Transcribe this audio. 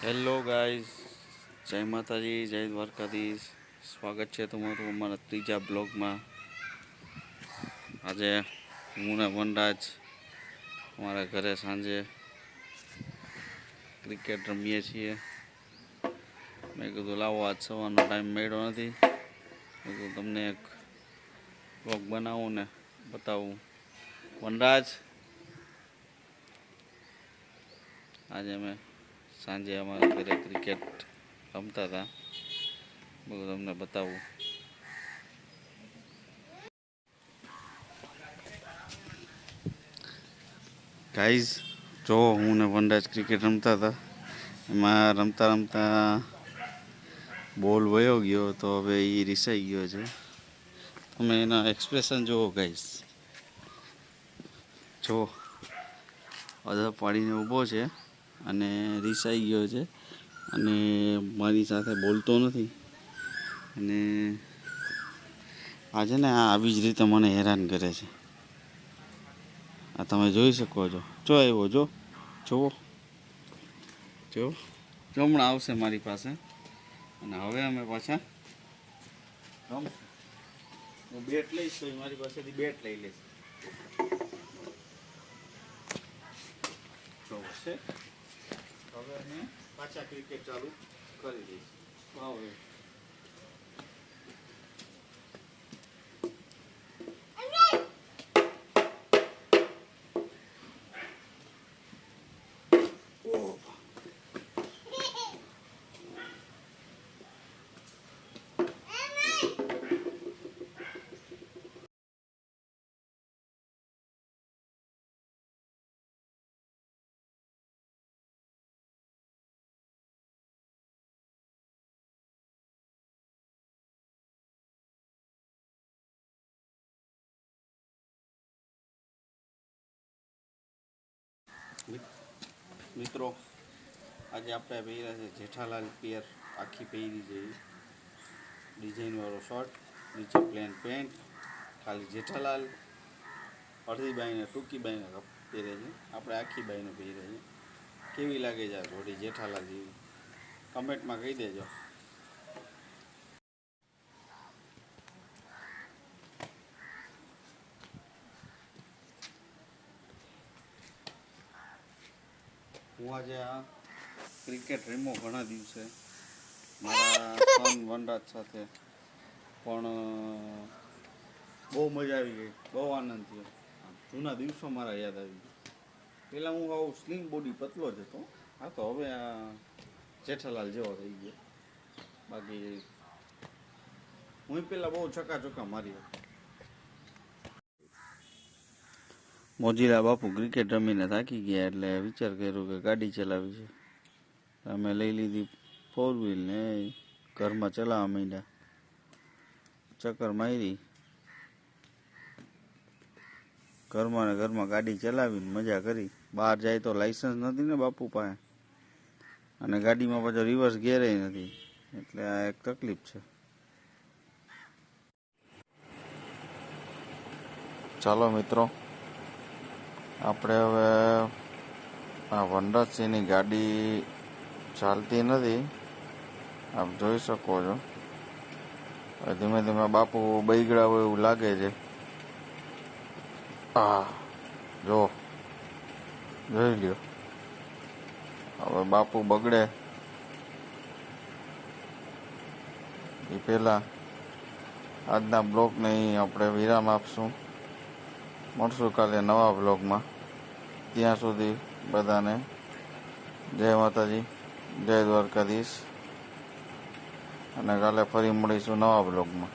Hello guys, જય માતાજી, જય દ્વારકાધીશ. સ્વાગત છે તમારું અમારા ત્રીજા બ્લોગમાં. આજે હું ને વનરાજ અમારા ઘરે સાંજે ક્રિકેટ રમીએ છીએ. મેં કીધું લાવો, આજ સવારનો ટાઈમ મળ્યો નથી. મેં કીધું તમને એક બ્લોગ બનાવું ને બતાવું. વનરાજ, આજે અમે સાંજે અમારા ઘરે ક્રિકેટ રમતા હતા, બધું તમને બતાવું. ગાઈઝ, જો હું ને વનરાજ ક્રિકેટ રમતા હતા, એમાં રમતા રમતા બોલ વયો ગયો, તો હવે એ રિસાઈ ગયો છે. તમે એના એક્સપ્રેશન જુઓ ગાઈઝ. જો અધા પાડીને ઊભો છે અને રિસાઈ ગયો છે, અને મારી સાથે બોલતો નથી. અને આજે ને આ આવી જ રીતે મને હેરાન કરે છે. આ તમે જોઈ શકો છો. જો આવ્યો, જો જુઓ, જો હમણાં આવશે મારી પાસે. અને હવે અમે પાછા રમશું. હું બેટ લઈશ તો મારી પાસેથી બેટ લઈ લઈશ. જો છે, હવે અમે પાછા ક્રિકેટ ચાલુ કરી દઈશું. હવે મિત્રો, આજે આપણે પહેર્યા છે જેઠાલાલ પિયર આખી પહેરી જેવી ડિઝાઇનવાળો શર્ટ, નીચે પ્લેન પેન્ટ, ખાલી જેઠાલાલ. અડધી બાઈને ટૂંકી બાઈને પહેરે છે, આપણે આખી બાઈને પહેરે છે. કેવી લાગે છે આ જોડી જેઠાલાલ જેવી? કમેન્ટમાં કહી દેજો. હું આજે આ ક્રિકેટ રમ્યો ઘણા દિવસે મારા સન વનરાજ સાથે, પણ બહુ મજા આવી ગઈ, બહુ આનંદ થયો. જૂના દિવસો મારા યાદ આવી ગયા. પહેલાં હું આવું સ્લિમ બોડી પતલો જ હતો, હા તો હવે આ જેઠાલાલ જેવો થઈ ગયો. બાકી હું પહેલાં બહુ ચકાચકા મારી હતો. મોજીલા બાપુ ક્રિકેટ રમીને થાકી ગયા, એટલે વિચાર કર્યો કે ગાડી ચલાવી છે. અમે લઈ લીધી 4 વ્હીલ ને ઘરમાં ચલાવવા માંડ્યા. ચક્કર મારી, ઘરમાં ને ઘરમાં ગાડી ચલાવીને મજા કરી. બહાર જાય તો લાઇસન્સ નથી ને બાપુ પાસે, અને ગાડીમાં પાછો રિવર્સ ગેર નથી, એટલે આ એક તકલીફ છે. ચાલો મિત્રો, આપણે હવે આ વનરાજસિંહની ગાડી ચાલતી નથી, આપ જોઈ શકો છો. ધીમે ધીમે બાપુ બૈગડા હોય એવું લાગે છે. હા, જોઈ લ્યો. હવે બાપુ બગડે એ પહેલાં આજના બ્લોગને અહીં આપણે વિરામ આપશું. મળશું કાલે નવા બ્લોગમાં. ત્યાં સુધી બધાને જય માતાજી, જય દ્વારકાધીશ. અને કાલે ફરી મળીશું નવા બ્લોગમાં.